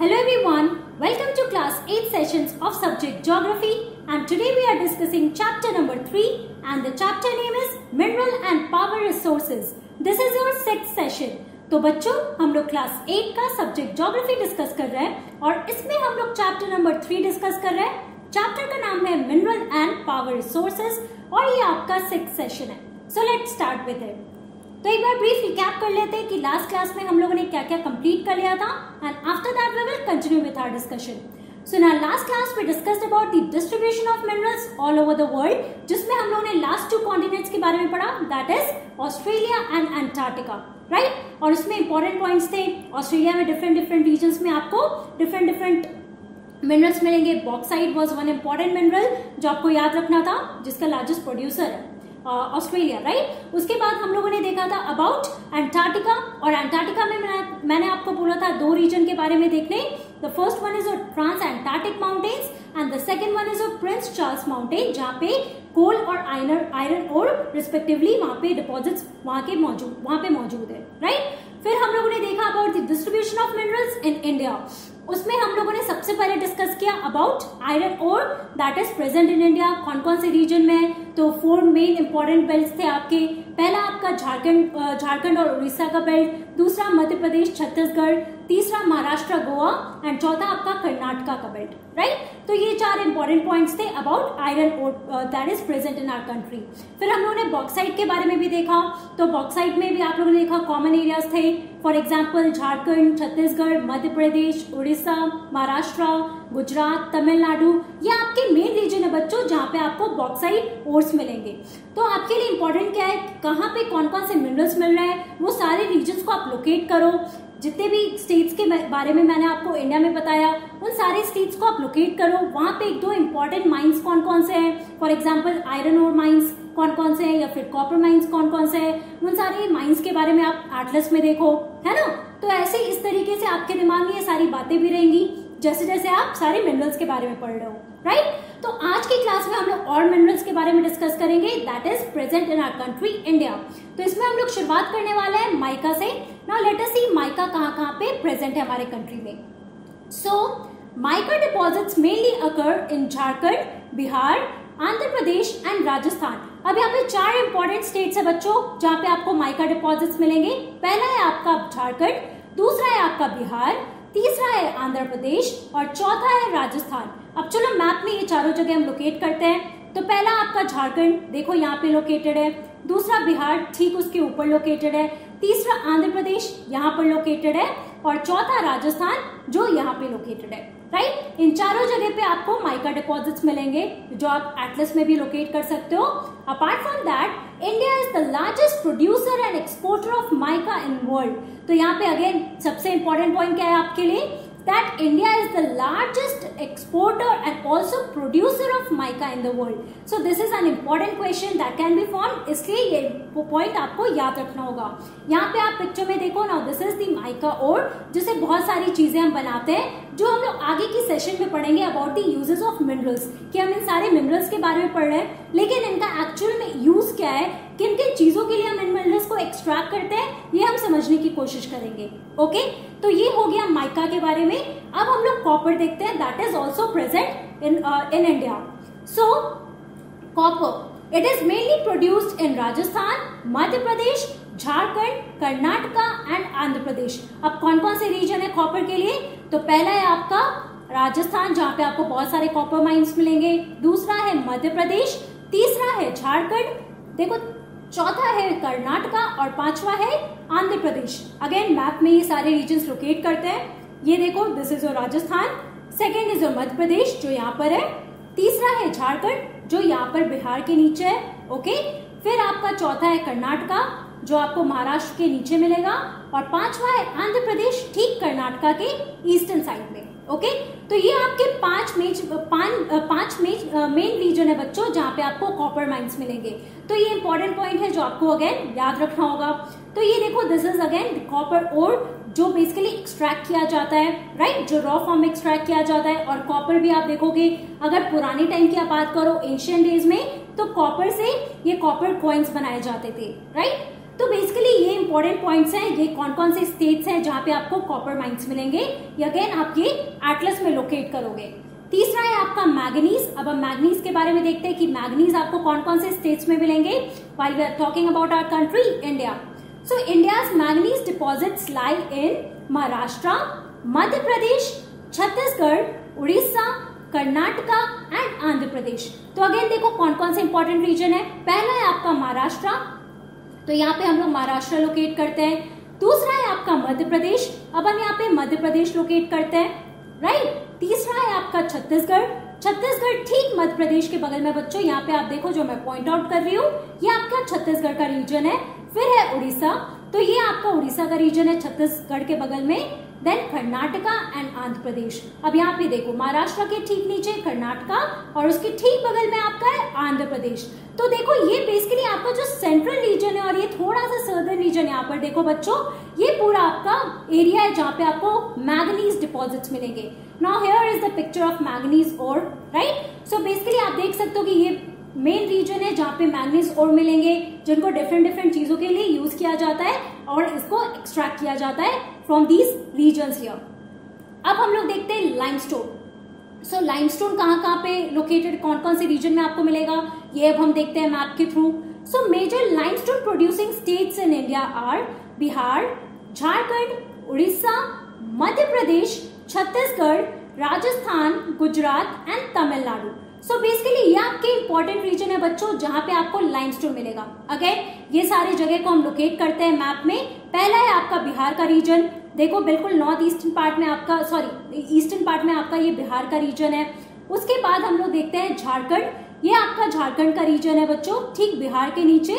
Hello everyone, welcome to class 8 sessions of subject geography, and today we are discussing chapter number 3 and the chapter name is mineral and power resources. This is your 6th session. तो बच्चों हम लोग class 8 का subject geography discuss कर रहे हैं और इसमें हम लोग चैप्टर नंबर 3 डिस्कस कर रहे हैं. चैप्टर का नाम है मिनरल एंड पावर रिसोर्सेज और ये आपका 6th सेशन है. So let's start with it. तो एक बार ब्रीफ रिकैप कर लेते हैं कि लास्ट क्लास में हम लोगों ने क्या क्या कंप्लीट कर लिया था and after that we will continue with our discussion. So in our last class we discussed about the distribution of minerals all over the world, जिसमें हम लोगों ने लास्ट 2 कॉन्टिनेंट्स के बारे में पढ़ा, that is Australia and Antarctica, right. और इसमें इंपॉर्टेंट पॉइंट्स थे. ऑस्ट्रेलिया में डिफरेंट रीजन्स में आपको डिफरेंट मिनरल्स मिलेंगे. Bauxite was one important mineral जो आपको याद रखना था, जिसका लार्जेस्ट प्रोड्यूसर है ऑस्ट्रेलिया, राइट. उसके बाद हम लोगों ने देखा था अबाउट अंटार्कटिका, और अंटार्कटिका में मैंने आपको बोला था 2 रीजन के बारे में देखने. The first one is trans Antarctic mountains and the second one is Prince Charles mountain, जहाँ पे कोल और आयरन और रिस्पेक्टिवली वहां पे डिपॉजिट्स वहां पे मौजूद है, राइट. फिर हम लोगों ने देखा about the distribution of minerals in India. उसमें हम लोगों ने सबसे पहले डिस्कस किया about iron ore that is present in India. कौन से रीजन में, तो 4 मेन इंपॉर्टेंट बेल्ट थे आपके. पहला आपका झारखंड और उड़ीसा का बेल्ट, दूसरा मध्य प्रदेश छत्तीसगढ़, तीसरा महाराष्ट्र गोवा एंड चौथा आपका कर्नाटका का बेल्ट, राइट. तो ये 4 इंपॉर्टेंट पॉइंट्स थे about iron ore that is present in our country. फिर हम लोगों ने बॉक्साइट के बारे में भी देखा. तो बॉक्साइट में भी आप लोगों ने देखा कॉमन एरियाज थे. फॉर एग्जाम्पल झारखंड, छत्तीसगढ़, मध्य प्रदेश, उड़ीसा, महाराष्ट्र, गुजरात, तमिलनाडु, ये आपके मेन रीजन है बच्चों जहाँ पे आपको बॉक्साइट ओर्स मिलेंगे. तो आपके लिए इंपॉर्टेंट क्या है, कहाँ पे कौन से मिनरल्स मिल रहे हैं, वो सारे रीजन्स को आप लोकेट करो. जितने भी स्टेट्स के बारे में मैंने आपको इंडिया में बताया, उन सारे स्टेट्स को आप लोकेट करो. वहां पे 1-2 इंपॉर्टेंट माइंस कौन से हैं, for example iron ore mines कौन से हैं, या फिर कॉपर माइंस कौन से हैं, उन सारे माइंस के बारे में आप एटलस में देखो, है ना. तो ऐसे इस तरीके से आपके दिमाग में ये सारी बातें भी रहेंगी जैसे जैसे आप सारे मिनरल्स के बारे में पढ़ रहे हो, राइट. तो आज की क्लास में हम लोग और मिनरल्स के बारे में डिस्कस करेंगे that is present in our country India. तो इसमें हम लोग शुरुआत करने वाले हैं माइका से. Now let us see mica कहाँ पे प्रेजेंट है हमारे कंट्री में. So mica deposits mainly occur in Jharkhand, Bihar, Andhra Pradesh and Rajasthan. अब यहाँ पे 4 इंपॉर्टेंट स्टेट्स है बच्चों जहाँ पे आपको माइका डिपॉजिट्स मिलेंगे. पहला है आपका झारखंड, दूसरा है आपका बिहार, तीसरा है आंध्र प्रदेश और चौथा है राजस्थान. अब चलो मैप में ये चारों जगह हम लोकेट करते हैं. तो पहला आपका झारखंड, देखो यहाँ पे लोकेटेड है. दूसरा बिहार, ठीक उसके ऊपर लोकेटेड है. तीसरा आंध्र प्रदेश, यहाँ पर लोकेटेड है. और चौथा राजस्थान, जो यहाँ पे लोकेटेड है, राइट. इन चारों जगह पे आपको माइका डिपॉजिट्स मिलेंगे जो आप एटलस में भी लोकेट कर सकते हो. Apart from that, India is the largest producer and exporter of mica in world. तो यहाँ पे अगेन सबसे इंपॉर्टेंट पॉइंट क्या है आपके लिए, that India is the largest exporter and also producer of mica in the world. So this is an important question that can be found, इसलिए ये पॉइंट आपको याद रखना होगा. यहाँ पे आप पिक्चर में देखो ना, दिस इज द माइका ओर, जिससे बहुत सारी चीजें हम बनाते हैं जो हम लोग आगे की सेशन में पढ़ेंगे about the uses of minerals, कि हम इन सारे मिनरल्स के बारे में पढ़ रहे हैं, लेकिन इनका एक्चुअल में यूज क्या है, किन किन चीजों के लिए हम इन मिनरल्स को एक्सट्रैक्ट करते हैं, ये हम समझने की कोशिश करेंगे. ओके, तो ये हो गया माइका के बारे में. अब हम लोग कॉपर देखते हैं that is also present in India. So copper it is mainly produced in Rajasthan, Madhya Pradesh, Jharkhand, Karnataka and Andhra Pradesh. अब कौन से रीजन है कॉपर के लिए, तो पहला है आपका राजस्थान जहाँ पे आपको बहुत सारे कॉपर माइंस मिलेंगे. दूसरा है मध्य प्रदेश, तीसरा है झारखंड, देखो चौथा है कर्नाटका और पांचवा है आंध्र प्रदेश. अगेन मैप में ये सारे रीजन्स लोकेट करते हैं. ये देखो this is your Rajasthan, second is your Madhya Pradesh जो यहाँ पर है, तीसरा है झारखंड जो यहाँ पर बिहार के नीचे है. ओके, फिर आपका चौथा है कर्नाटका जो आपको महाराष्ट्र के नीचे मिलेगा, और पांचवा है आंध्र प्रदेश ठीक कर्नाटका के ईस्टर्न साइड में. ओके, तो ये आपके 5 मेन रीजन है बच्चों जहाँ पे आपको कॉपर माइंस मिलेंगे. तो ये इंपॉर्टेंट पॉइंट है जो आपको अगेन याद रखना होगा. तो ये देखो this is again copper ore जो बेसिकली एक्सट्रैक्ट किया जाता है, राइट, जो रॉ फॉर्म में एक्सट्रैक्ट किया जाता है. और कॉपर भी आप देखोगे, अगर पुराने टाइम की आप बात करो एंशिएंट डेज में, तो कॉपर से ये कॉपर कॉइन्स बनाए जाते थे, राइट. तो बेसिकली ये इंपॉर्टेंट पॉइंट्स हैं, ये कौन कौन से स्टेट्स हैं जहां पे आपको कॉपर माइंस मिलेंगे, ये अगेन आप ये एटलस में लोकेट करोगे। तीसरा है आपका मैग्नीज। अब हम मैग्नीज के बारे में देखते हैं कि मैग्नीज आपको कौन कौन से स्टेट्स में मिलेंगे while we are talking about our country India. So India's manganese deposits lie in Maharashtra, Madhya Pradesh, Chhattisgarh, Orissa, Karnataka and Andhra Pradesh. तो अगेन देखो कौन कौन से इंपॉर्टेंट रीजन है। पहला है आपका महाराष्ट्र, तो यहाँ पे हम लोग महाराष्ट्र लोकेट करते हैं। दूसरा है आपका मध्य प्रदेश, अब हम यहाँ पे मध्य प्रदेश लोकेट करते हैं, राइट। तीसरा है आपका छत्तीसगढ़, छत्तीसगढ़ ठीक मध्य प्रदेश के बगल में बच्चों, यहाँ पे आप देखो जो मैं पॉइंट आउट कर रही हूँ ये आपका छत्तीसगढ़ का रीजन है। फिर है उड़ीसा, तो ये आपका उड़ीसा का रीजन है छत्तीसगढ़ के बगल में। Then Karnataka and Andhra Pradesh. अब यहाँ पे देखो महाराष्ट्र के ठीक नीचे कर्नाटका और उसके ठीक बगल में आपका है आंध्र प्रदेश। तो देखो ये बेसिकली आपका जो सेंट्रल रीजन है और ये थोड़ा सा सर्दर्न रीजन, यहाँ पर देखो बच्चों ये पूरा आपका एरिया है जहाँ पे आपको मैग्नीज डिपॉजिट्स मिलेंगे। Now here is the picture of manganese ore, right. So basically आप देख सकते हो कि ये मेन रीजन है जहाँ पे मैग्नीज ओर मिलेंगे, जिनको डिफरेंट डिफरेंट चीजों के लिए यूज किया जाता है और इसको एक्सट्रैक्ट किया जाता है फ्रॉम दीज रीजन्स हियर। अब हम लोग देखते हैं लाइमस्टोन। सो लाइमस्टोन कहाँ पे लोकेटेड, कौन कौन से रीजन में आपको मिलेगा, ये अब हम देखते हैं मैप के through. So major limestone producing states in India are Bihar, Jharkhand, Orissa, Madhya Pradesh, Chhattisgarh, Rajasthan, Gujarat and Tamil Nadu. So basically ये आपके इंपॉर्टेंट रीजन है बच्चों जहां पे आपको लाइमस्टोन मिलेगा। अगेन ये सारी जगह को हम लोकेट करते हैं मैप में। पहला है आपका बिहार का रीजन, देखो बिल्कुल नॉर्थ ईस्टर्न पार्ट में आपका, सॉरी ईस्टर्न पार्ट में आपका ये बिहार का रीजन है। उसके बाद हम लोग देखते हैं झारखंड, ये आपका झारखंड का रीजन है बच्चों ठीक बिहार के नीचे।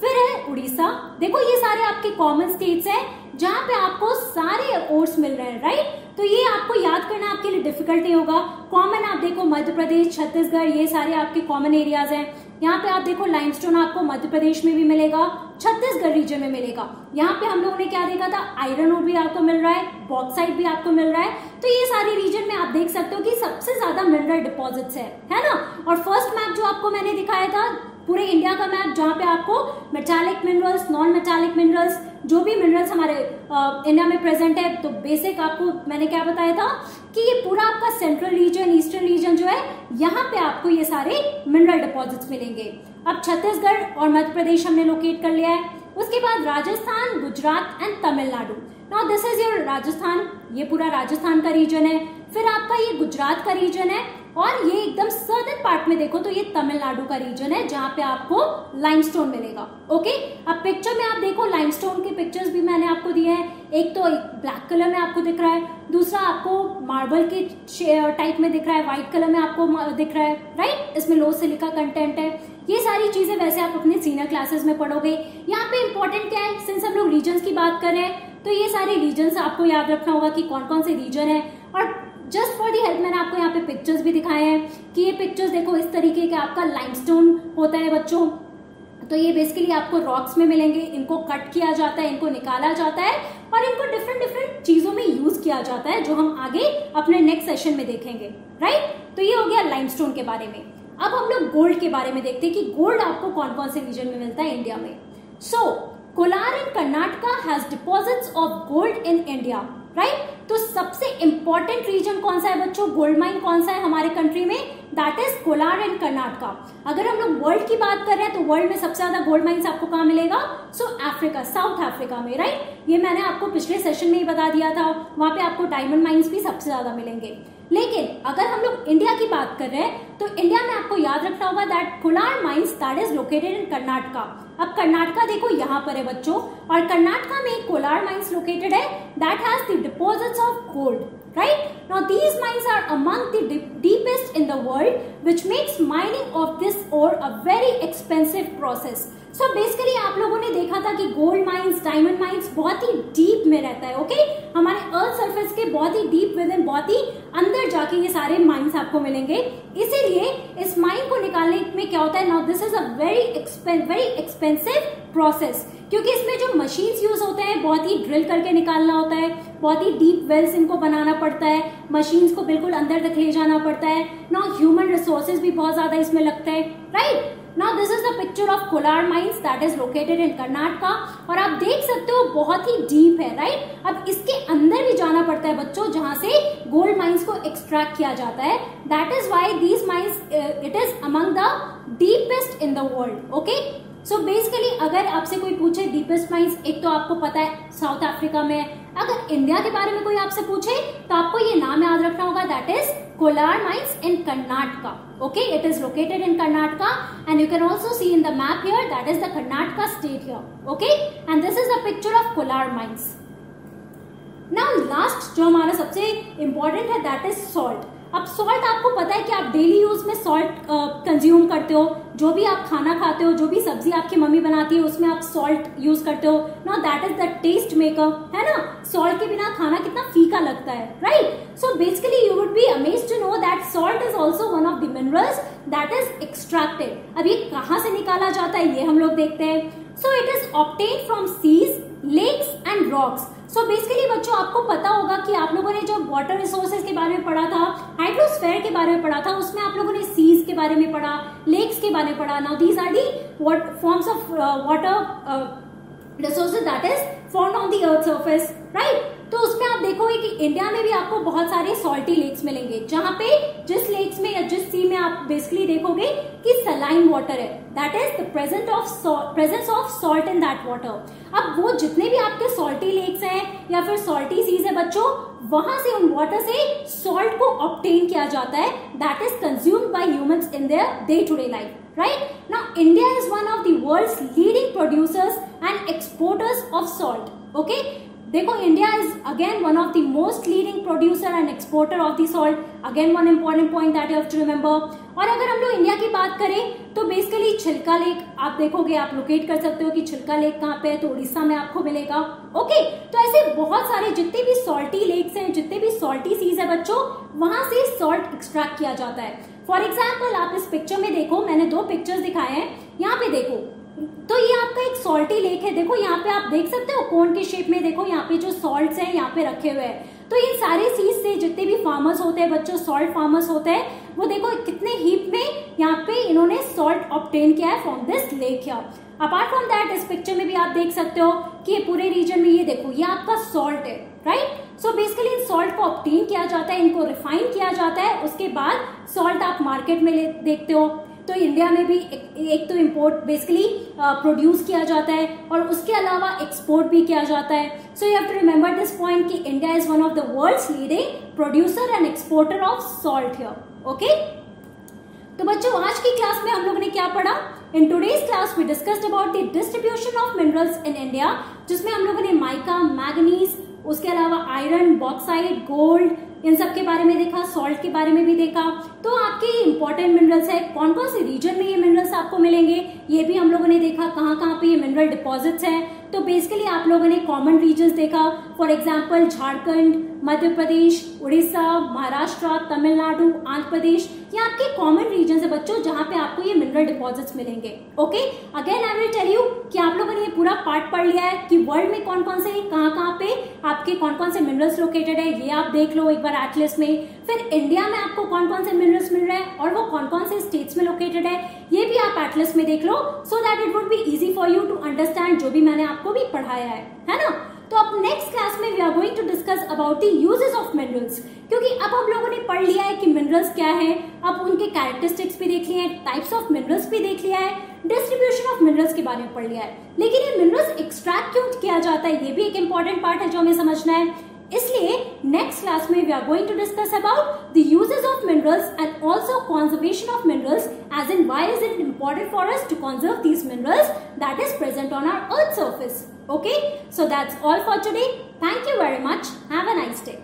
फिर है उड़ीसा, देखो ये सारे आपके कॉमन स्टेट्स हैं जहां पे आपको सारे ओर्स मिल रहे हैं, राइट। तो ये आपको याद करना आपके लिए डिफिकल्ट नहीं होगा। कॉमन आप देखो मध्य प्रदेश, छत्तीसगढ़, ये सारे आपके कॉमन एरियाज हैं। यहाँ पे आप देखो लाइमस्टोन आपको मध्य प्रदेश में भी मिलेगा, छत्तीसगढ़ रीजन में मिलेगा। यहाँ पे हम लोगों ने क्या देखा था, आयरन ओर भी आपको मिल रहा है, बॉक्साइट भी आपको मिल रहा है। तो ये सारे रीजन में आप देख सकते हो कि सबसे ज्यादा मिनरल डिपॉजिट्स है ना। और फर्स्ट मैप जो आपको मैंने दिखाया था पूरे इंडिया का मैप, जहाँ पे आपको metallic minerals, non metallic minerals, जो भी मिनरल्स हमारे इंडिया में प्रेजेंट है, तो बेसिक आपको मैंने क्या बताया था कि ये पूरा आपका सेंट्रल रीजन, ईस्टर्न रीजन जो है, यहाँ पे आपको ये सारे मिनरल डिपॉजिट्स मिलेंगे। अब छत्तीसगढ़ और मध्य प्रदेश हमने लोकेट कर लिया है। उसके बाद Rajasthan, Gujarat and Tamil Nadu. Now this is your Rajasthan, ये पूरा राजस्थान का रीजन है। फिर आपका ये गुजरात का रीजन है और ये एकदम सर्दर्न पार्ट में देखो तो ये तमिलनाडु का रीजन है जहां पे आपको लाइमस्टोन मिलेगा। ओके, अब पिक्चर में आप देखो लाइमस्टोन के पिक्चर्स भी मैंने आपको दिए हैं। एक तो ब्लैक कलर में आपको दिख रहा है, दूसरा आपको मार्बल के टाइप में दिख रहा है, व्हाइट कलर में आपको दिख रहा है, राइट। इसमें लो सिलिका कंटेंट है। ये सारी चीजें वैसे आप अपने सीनियर क्लासेस में पढ़ोगे। यहाँ पे इंपॉर्टेंट क्या है, सिंस हम लोग रीजन्स की बात कर रहे हैं तो ये सारे रीजन्स आपको याद रखना होगा कि कौन कौन से रीजन है। और जस्ट फॉर दी हेल्प मैंने आपको यहाँ पे पिक्चर्स भी दिखाए हैं कि ये पिक्चर्स देखो इस तरीके के आपका लाइमस्टोन होता है बच्चों। तो ये बेसिकली आपको रॉक्स में मिलेंगे, इनको कट किया जाता है, इनको निकाला जाता है और इनको डिफरेंट डिफरेंट चीजों में यूज किया जाता है, जो हम आगे अपने नेक्स्ट सेशन में देखेंगे, राइट। तो ये हो गया लाइमस्टोन के बारे में। अब हम लोग गोल्ड के बारे में देखते हैं कि गोल्ड आपको कौन कौन से रीजन में मिलता है इंडिया में। So Kolar in Karnataka has deposits of gold in India, right. तो सबसे इंपॉर्टेंट रीजन कौन सा है बच्चों, गोल्ड माइन कौन सा है हमारे कंट्री में, that is Kolar and Karnataka. अगर हम लोग वर्ल्ड की बात कर रहे हैं तो वर्ल्ड में सबसे ज्यादा गोल्ड माइंस आपको कहाँ मिलेगा, सो अफ्रीका, साउथ अफ्रीका में, राइट। ये मैंने आपको पिछले सेशन में ही बता दिया था, वहां पे आपको डायमंड माइंस भी सबसे ज्यादा मिलेंगे। लेकिन अगर हम लोग इंडिया की बात कर रहे हैं तो इंडिया में आपको याद रखना होगा that Kolar mines that is located in Karnataka. अब कर्नाटका देखो यहाँ पर है बच्चों, और कर्नाटका में कोलार माइंस लोकेटेड है that has the deposits of gold, right? Now these mines are among the deepest in the world, which makes mining of this ore a very expensive process. So basically आप लोगों ने देखा था कि gold mines, diamond mines बहुत ही deep में रहता है, ओके हमारे अर्थ सरफेस के बहुत ही डीप विद इन, बहुत ही अंदर जाके ये सारे माइंस आपको मिलेंगे। इसीलिए इस माइन को निकालने में क्या होता है, now this is a very expensive process, क्योंकि इसमें जो मशीन्स यूज होते हैं बहुत ही ड्रिल करके निकालना होता है, बहुत ही डीप वेल्स इनको बनाना पड़ता है, मशीन्स को बिल्कुल अंदर तक ले जाना पड़ता है ना, ह्यूमन रिसोर्सेज भी बहुत ज्यादा इसमें लगता है, right. Now this is the picture of Kolar mines that is located in Karnataka, और आप देख सकते हो बहुत ही डीप है, राइट। अब इसके अंदर भी जाना पड़ता है बच्चों, जहां से गोल्ड माइंस को एक्सट्रैक्ट किया जाता है। That is why these mines it is among the deepest in the world. Okay, so basically अगर आपसे कोई पूछे डीपेस्ट माइंस, एक तो आपको पता है साउथ अफ्रीका में। अगर इंडिया के बारे में कोई आपसे पूछे तो आपको ये नाम याद रखना होगा, that is Kolar mines in Karnataka. Okay, it is located in Karnataka and you can also see in the map here, that is the Karnataka state here. Okay, and this is the picture of Kolar mines. Now last जो हमारा सबसे important है that is salt. अब salt आपको पता है कि आप डेली यूज में सॉल्ट कंज्यूम करते हो, जो भी आप खाना खाते हो, जो भी सब्जी आपकी मम्मी बनाती है उसमें आप सॉल्ट यूज करते हो। Now that is the test maker, है ना। सॉल्ट के बिना खाना कितना फीका लगता है, right. So basically you would be amazed to know that salt is also one of the minerals that is extracted. अब ये कहाँ से निकाला जाता है ये हम लोग देखते हैं। So it is obtained from seas, lakes and rocks. So basically बच्चों आपको पता होगा कि आप लोगों ने जो वाटर रिसोर्सेज के बारे में पढ़ा था, हाइड्रोस्फीयर के बारे में पढ़ा था, उसमें आप लोगों ने सीज के बारे में पढ़ा, लेक्स के बारे में पढ़ा। Now these are the forms of water resources that is found on the earth surface, right. तो उसमें आप देखोगे कि इंडिया में भी आपको बहुत सारे सॉल्टी लेक्स मिलेंगे, जहां पे जिस लेक्स में या जिस सी में आप बेसिकली देखोगे कि सलाइन वाटर है, that is the presence of salt in that water. अब वो जितने भी आपके सॉल्टी लेक्स हैं या फिर सॉल्टी सीज है बच्चों, वहां से उन वाटर से सॉल्ट को ऑब्टेन किया जाता है, that is consumed by humans in their day to day life, right? Now India is one of the world's leading producers and exporters of salt. Okay? देखो India is again one of the most leading producer and exporter of the salt. Again one important point that you have to remember. और अगर हम लोग India की बात करें तो basically छिलका लेक आप देखोगे, आप लोकेट कर सकते हो कि छिलका लेक कहाँ पे है, तो उड़ीसा में आपको मिलेगा। ओके, तो ऐसे बहुत सारे जितने भी सॉल्टी लेक्स हैं, जितने भी सॉल्टी सीज है बच्चों, वहां से सॉल्ट एक्सट्रैक्ट किया जाता है। फॉर एग्जाम्पल आप इस पिक्चर में देखो, मैंने दो पिक्चर्स दिखाए हैं, यहाँ पे देखो तो ये आपका एक सॉल्टी लेक है। देखो यहाँ पे आप देख सकते हो कोन के शेप में, देखो यहाँ पे जो सॉल्ट्स हैं यहाँ पे रखे हुए हैं। तो इन सारे सीज से जितने भी फार्मर्स होते हैं बच्चों, सॉल्ट फार्मर्स होते हैं, वो देखो कितने हीप में यहाँ पे इन्होंने सॉल्ट ऑब्टेन किया है from this lake here. Apart from that इस पिक्चर में भी आप देख सकते हो कि ये पूरे रीजन में ये देखो ये आपका सॉल्ट है, राइट। सो बेसिकली इन सॉल्ट को ऑब्टेन किया जाता है, इनको रिफाइन किया जाता है, उसके बाद सॉल्ट आप मार्केट में देखते हो। तो इंडिया में भी एक तो इंपोर्ट बेसिकली प्रोड्यूस किया जाता है और उसके अलावा एक्सपोर्ट भी किया जाता है। So you have to remember this point कि India is one of the world's leading producer and exporter of salt here. Okay, तो बच्चों आज की क्लास में हम लोगों ने क्या पढ़ा? In today's class we discussed about the distribution of minerals in India, जिसमें हम लोगों ने माइका, मैग्नीज, उसके अलावा आयरन, बॉक्साइट, गोल्ड, इन सब के बारे में देखा, सॉल्ट के बारे में भी देखा। तो आपके इंपॉर्टेंट मिनरल्स है, कौन कौन से रीजन में ये मिनरल्स आपको मिलेंगे ये भी हम लोगों ने देखा, कहाँ कहाँ पे ये मिनरल डिपॉजिट्स हैं। तो बेसिकली आप लोगों ने कॉमन रीजन्स देखा, फॉर एग्जांपल झारखंड, मध्य प्रदेश, उड़ीसा, महाराष्ट्र, तमिलनाडु, आंध्र प्रदेश, ये आपके कॉमन रीजन्स है बच्चों, जहां पे आपको ये मिनरल डिपॉजिट्स मिलेंगे। Okay, again I will tell you कि आप लोगों ने ये पूरा पार्ट पढ़ लिया है कि वर्ल्ड में कौन कौन से, कहाँ कहाँ पे आपके कौन कौन से मिनरल्स लोकेटेड है, ये आप देख लो एक बार एटलस में। फिर इंडिया में आपको कौन कौन से मिनरल्स मिल रहे हैं और वो कौन कौन से स्टेट्स में लोकेटेड है, ये भी आप एटलस में देख लो, so that it would be easy for you to understand जो भी मैंने आपको भी पढ़ाया है ना। तो अब नेक्स्ट क्लास में we are going to discuss about the uses of minerals, क्योंकि अब हम लोगों ने पढ़ लिया है कि मिनरल्स क्या है, अब उनके कैरेक्टरिस्टिक्स भी देख लिए हैं, टाइप्स ऑफ मिनरल्स भी देख लिया है, डिस्ट्रीब्यूशन ऑफ मिनरल्स के बारे में पढ़ लिया है। लेकिन ये मिनरल्स एक्सट्रैक्ट क्यों किया जाता है, ये भी एक इंपॉर्टेंट पार्ट है जो हमें समझना है। इसलिए नेक्स्ट क्लास में we are going to discuss about the uses of minerals and also conservation of minerals, as in why is it important for us to conserve these minerals that is present on our earth surface. Okay, so that's all for today. Thank you very much. Have a nice day.